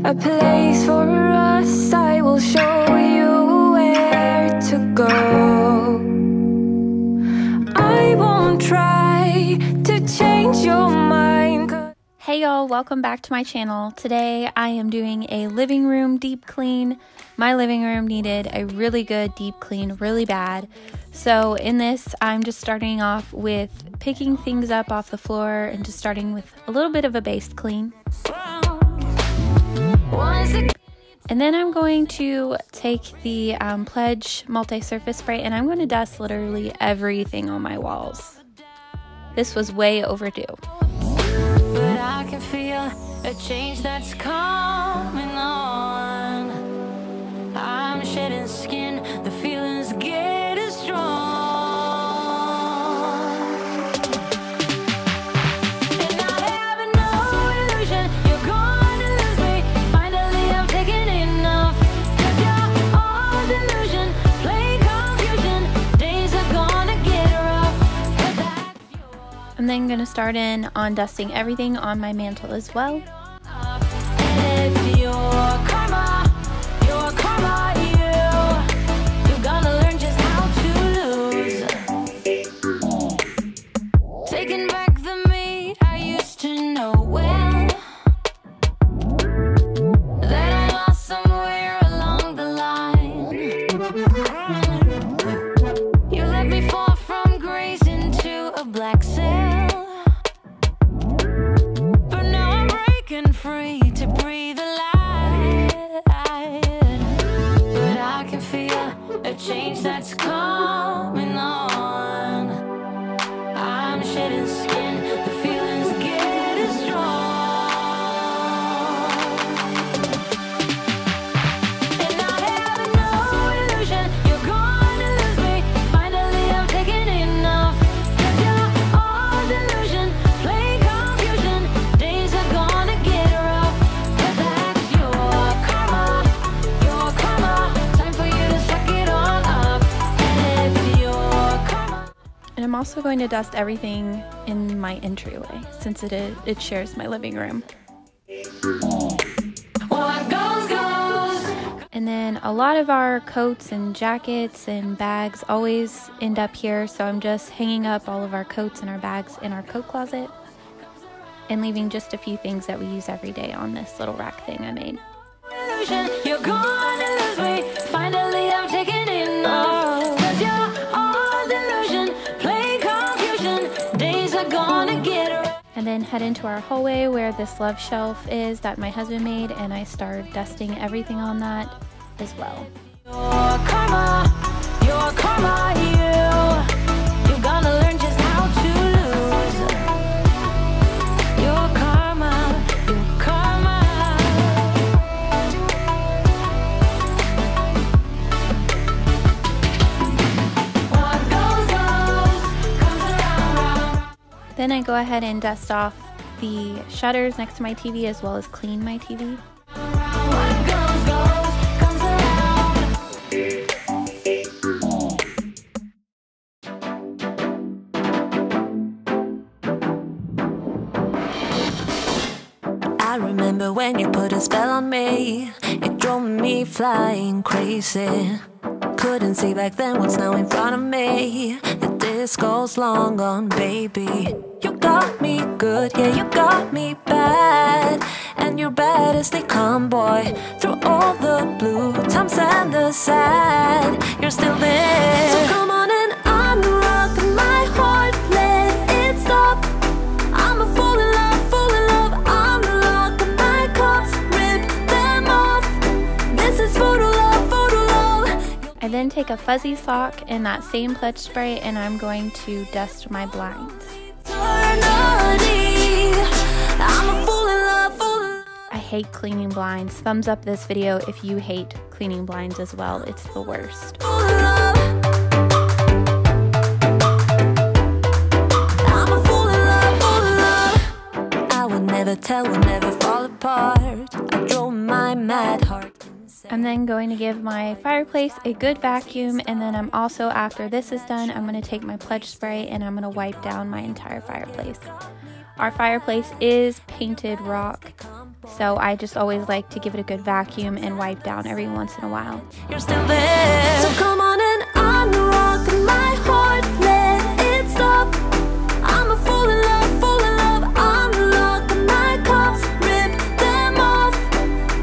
a place for us. I will show you where to go. I won't try to change your mind. Hey y'all, welcome back to my channel. Today I am doing a living room deep clean. My living room needed a really good deep clean really bad. So in this, I'm just starting off with picking things up off the floor and just starting with a little bit of a base clean. And then I'm going to take the Pledge multi-surface spray and I'm going to dust literally everything on my walls. This was way overdue. But I can feel a change that's coming on. I'm shedding skin, the feelings getting strong. And I have no illusion you're gonna lose me. Finally I'm taking enough. 'Cause you're all delusion, play confusion. Days are gonna get rough. But that's your I'm then going to start in on dusting everything on my mantle as well. And it's your karma, you gotta learn just how to lose. Taking back the me I used to know well, that I lost somewhere along the line. You let me fall from grace into a black cell, but now I'm breaking free to breathe alive. But I can feel a change that's coming on. I'm shedding skin, the feelings getting strong. And I have no illusion you're gonna lose me. Finally I'm taking enough. 'Cause you're all delusion, play confusion. Days are gonna get rough. But that's your karma, time for you to suck it all up. And it's your karma. And I'm also going to dust everything in my entryway since it shares my living room. What goes, goes. And then a lot of our coats and jackets and bags always end up here, so I'm just hanging up all of our coats and our bags in our coat closet and leaving just a few things that we use every day on this little rack thing I made. Illusion, you're gonna lose me. Finally I'm taking enough. 'Cause you're all delusion, play confusion. Days are gonna get rough. And then head into our hallway where this love shelf is that my husband made, and I start dusting everything on that as well. Your karma, you gotta learn just how to lose. Your karma. What goes, goes, comes around. Then I go ahead and dust off the shutters next to my TV as well as clean my TV. What goes, goes, comes around. I remember when you put a spell on me. It drove me flying crazy. Couldn't see back then what's now in front of me. The disco's long gone, baby. You got me good, yeah, you got me bad. And you're bad as they come, boy. Through all the blue times and the sad, you're still there. So come on and unrock my heart, let it stop. I'm a fool in love, unlock my cups, rip them off. This is photo love, photo love. I then take a fuzzy sock and that same Pledge spray and I'm going to dust my blinds. I'm a fool in love, I hate cleaning blinds. Thumbs up this video if you hate cleaning blinds as well. It's the worst. I would never tell, would never fall apart. I drove my mad heart. I'm then going to give my fireplace a good vacuum, and then I'm also, after this is done, I'm going to take my Pledge spray and I'm going to wipe down my entire fireplace. Our fireplace is painted rock, So I just always like to give it a good vacuum and wipe down every once in a while. You're still there. So come on and unrock my heart, let it stop. I'm a fool in love, unlock my cups, rip them off.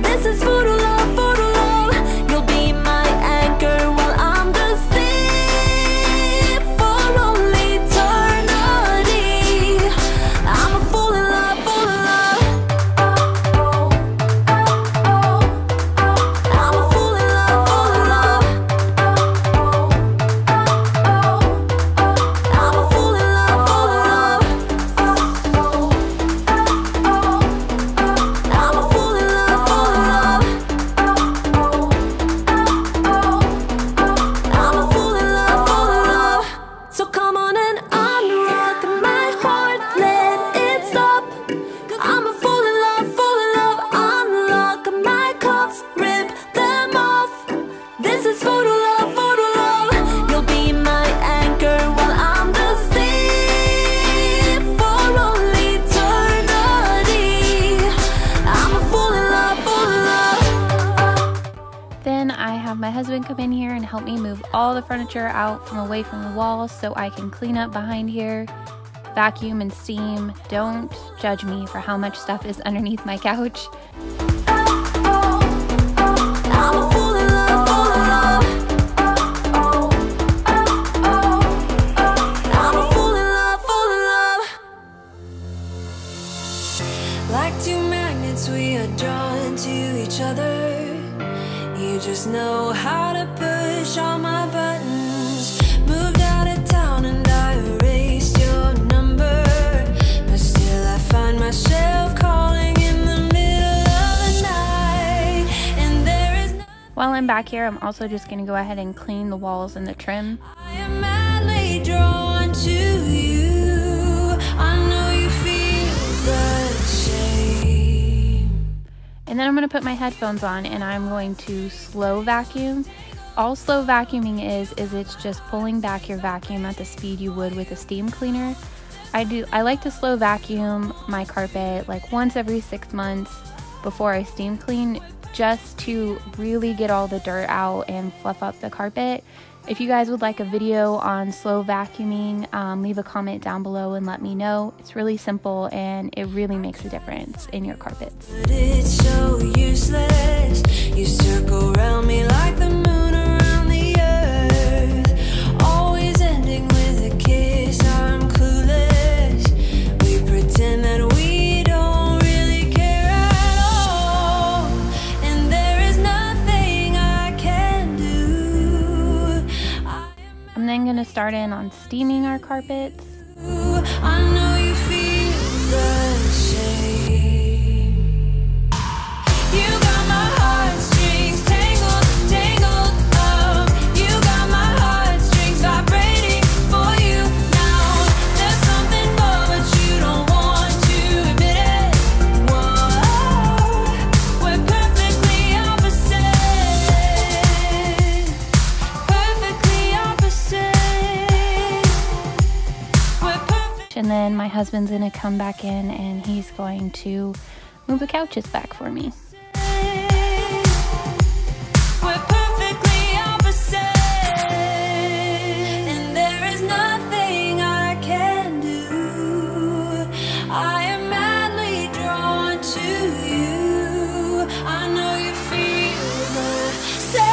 This is voodoo love, voodoo love. You'll be my anchor while I'm the sea for only eternity. I'm a fool in love, fool in love. I'm a fool in love, fool in love. I'm a fool in love, fool in love. I'm a fool in love, fool in love. I'm a fool in love, fool in love. So come on and unrock my heart, let it stop. I'm a fool in love, unlock my cups, rip them off. This is voodoo love, voodoo love. You'll be my anchor while I'm the sea for only eternity. I'm a fool in love, fool in love. Then I have my husband come in here and help me move all the furniture out from away from the walls so I can clean up behind here, vacuum and steam. Don't judge me for how much stuff is underneath my couch. I'm a fool in love, fool in love. I'm a fool in love, fool in love. Like two magnets, we are drawn to each other. You just know how to push all my buttons. Moved out of town and I erased your number, but still I find myself calling in the middle of the night. And there is no While I'm back here, I'm also just going to go ahead and clean the walls and the trim. I am madly drawn to you. I know you feel the same. And then I'm going to put my headphones on and I'm going to slow vacuum. All slow vacuuming is it's just pulling back your vacuum at the speed you would with a steam cleaner. I like to slow vacuum my carpet like once every 6 months before I steam clean, just to really get all the dirt out and fluff up the carpet. If you guys would like a video on slow vacuuming, leave a comment down below and let me know. It's really simple and it really makes a difference in your carpets. But it's so useless. You circle around me like the moon around the earth, always ending with a kiss. I'm clueless. We pretend that we don't really care at all, and there is nothing I can do. I'm then going to start in on steaming our carpets. I know you feel the same. You got my heartstrings tangled, tangled up. You got my heartstrings vibrating for you now. There's something more, but you don't want to admit it. Whoa, we're perfectly opposite. Perfectly opposite. We're perfect. And then my husband's going to come back in and he's going to move the couches back for me. We're perfectly opposite, and there is nothing I can do. I am madly drawn to you. I know you feel the same.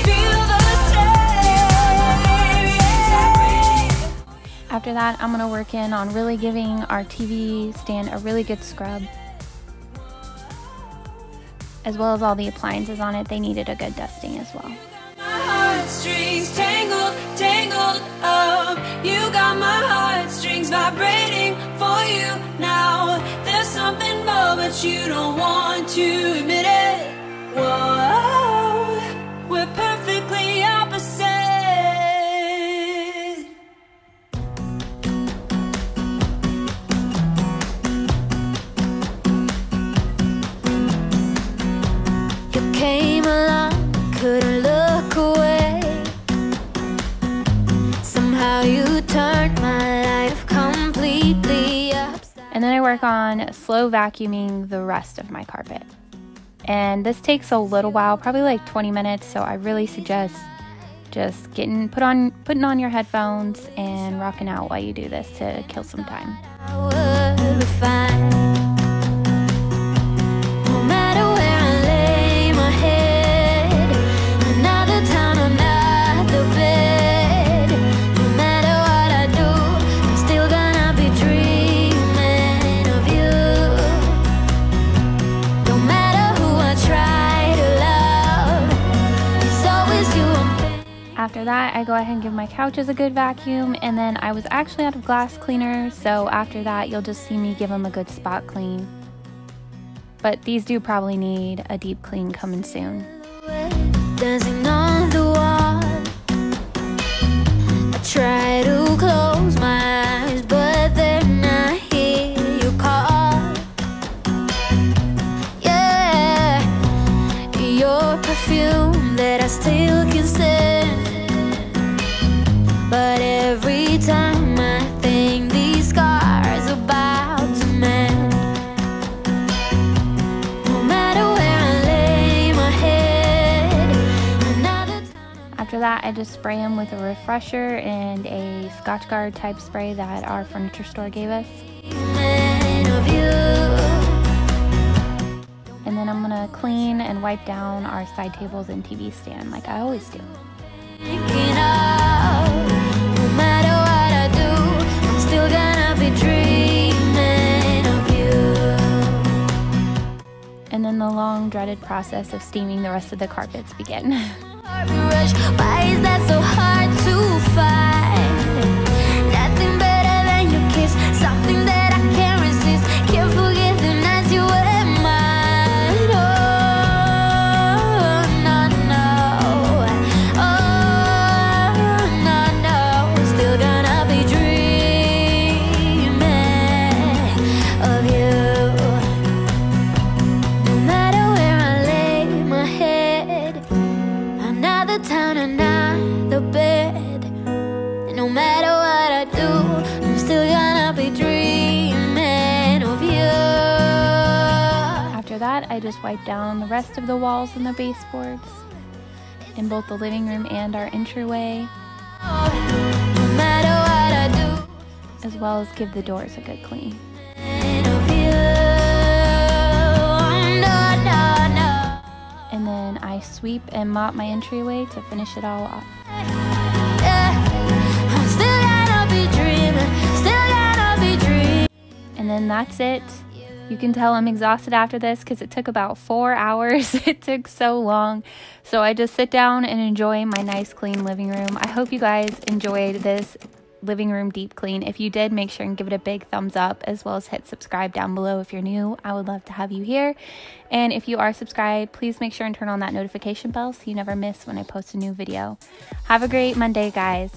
Feel the same. After that, I'm going to work in on really giving our TV stand a really good scrub. As well as all the appliances on it, they needed a good dusting as well. My heartstrings tangled, tangled up. You got my heartstrings vibrating for you now. There's something more, but you don't want to admit it. Whoa, we're perfectly opposite. You came along, couldn't look away. Somehow you turned my life And then I work on slow vacuuming the rest of my carpet. And this takes a little while, probably like 20 minutes, so I really suggest just putting on your headphones and rocking out while you do this to kill some time. After that, I go ahead and give my couches a good vacuum, and then I was actually out of glass cleaner, so after that you'll just see me give them a good spot clean. But these do probably need a deep clean coming soon. Dancing on the wall, I try to close my eyes, but then I hear you call. Yeah, your perfume that I still can stand. But every time I think these scars are about to mend, no matter where I lay my head, another time. After that, I just spray them with a refresher and a Scotch Guard type spray that our furniture store gave us. And then I'm gonna clean and wipe down our side tables and TV stand like I always do. And then the long dreaded process of steaming the rest of the carpets begin. Why is that so hard to find? Nothing better than your kiss, something that I can't resist. Can't forget the nights you were mine. Oh, no, no. Oh, no, no. Still gonna be dreaming of you. Town, another bed. And no matter what I do, I'm still gonna be dreaming of you. After that, I just wipe down the rest of the walls and the baseboards in both the living room and our entryway, No matter what I do, as well as give the doors a good clean. And then I sweep and mop my entryway to finish it all off. And then that's it. You can tell I'm exhausted after this because it took about 4 hours. It took so long. So I just sit down and enjoy my nice clean living room. I hope you guys enjoyed this living room deep clean. If you did, make sure and give it a big thumbs up, as well as hit subscribe down below if you're new. I would love to have you here. And if you are subscribed, please make sure and turn on that notification bell so you never miss when I post a new video. Have a great Monday, guys.